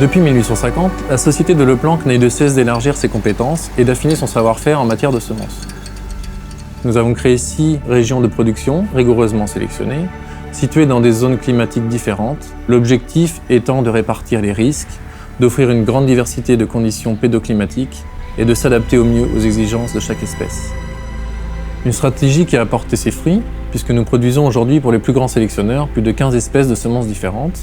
Depuis 1850, la société de Leplanck n'a eu de cesse d'élargir ses compétences et d'affiner son savoir-faire en matière de semences. Nous avons créé 6 régions de production rigoureusement sélectionnées, situées dans des zones climatiques différentes, l'objectif étant de répartir les risques, d'offrir une grande diversité de conditions pédoclimatiques et de s'adapter au mieux aux exigences de chaque espèce. Une stratégie qui a apporté ses fruits, puisque nous produisons aujourd'hui pour les plus grands sélectionneurs plus de 15 espèces de semences différentes,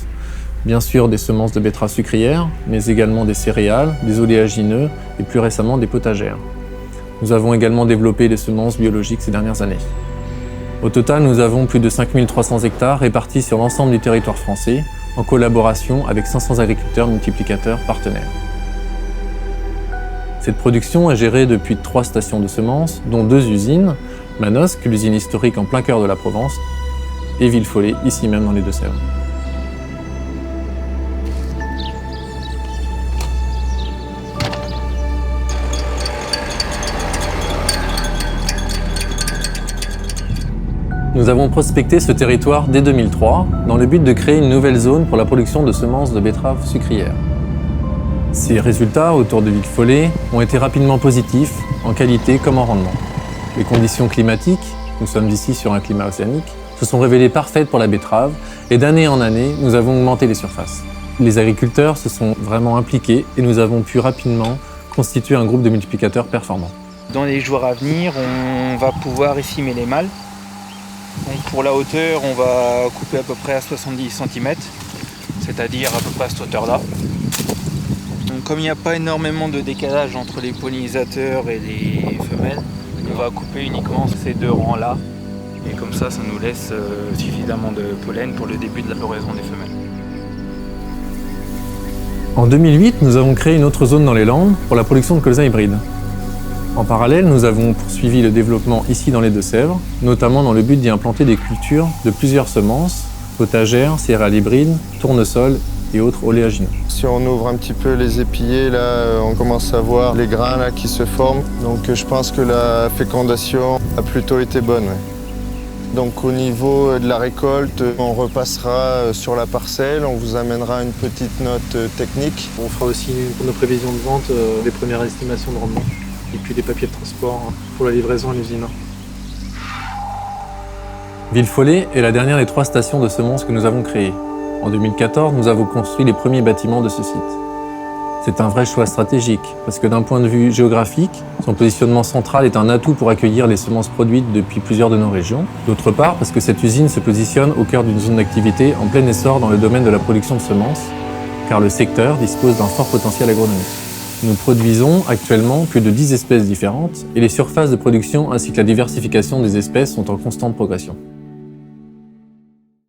bien sûr des semences de betteraves sucrières, mais également des céréales, des oléagineux et plus récemment des potagères. Nous avons également développé des semences biologiques ces dernières années. Au total, nous avons plus de 5300 hectares répartis sur l'ensemble du territoire français, en collaboration avec 500 agriculteurs multiplicateurs partenaires. Cette production est gérée depuis 3 stations de semences, dont 2 usines, Manosque, l'usine historique en plein cœur de la Provence, et Villefollet, ici même dans les Deux-Sèvres. Nous avons prospecté ce territoire dès 2003 dans le but de créer une nouvelle zone pour la production de semences de betteraves sucrières. Ces résultats autour de Villefollet ont été rapidement positifs, en qualité comme en rendement. Les conditions climatiques, nous sommes ici sur un climat océanique, se sont révélées parfaites pour la betterave et d'année en année, nous avons augmenté les surfaces. Les agriculteurs se sont vraiment impliqués et nous avons pu rapidement constituer un groupe de multiplicateurs performants. Dans les jours à venir, on va pouvoir essimer les mâles. Donc pour la hauteur, on va couper à peu près à 70 cm, c'est-à-dire à peu près à cette hauteur-là. Donc comme il n'y a pas énormément de décalage entre les pollinisateurs et les femelles, on va couper uniquement ces 2 rangs-là. Et comme ça nous laisse suffisamment de pollen pour le début de la floraison des femelles. En 2008, nous avons créé une autre zone dans les Landes pour la production de colzas hybrides. En parallèle, nous avons poursuivi le développement ici dans les Deux-Sèvres, notamment dans le but d'y implanter des cultures de plusieurs semences, potagères, céréales hybrides, tournesol et autres oléagineux. Si on ouvre un petit peu les épillets, là, on commence à voir les grains là, qui se forment. Donc je pense que la fécondation a plutôt été bonne. Ouais. Donc au niveau de la récolte, on repassera sur la parcelle, on vous amènera une petite note technique. On fera aussi pour nos prévisions de vente les premières estimations de rendement. Et puis les papiers de transport pour la livraison à l'usine. Villefollet est la dernière des 3 stations de semences que nous avons créées. En 2014, nous avons construit les premiers bâtiments de ce site. C'est un vrai choix stratégique, parce que d'un point de vue géographique, son positionnement central est un atout pour accueillir les semences produites depuis plusieurs de nos régions. D'autre part, parce que cette usine se positionne au cœur d'une zone d'activité en plein essor dans le domaine de la production de semences, car le secteur dispose d'un fort potentiel agronomique. Nous produisons actuellement plus de 10 espèces différentes et les surfaces de production ainsi que la diversification des espèces sont en constante progression.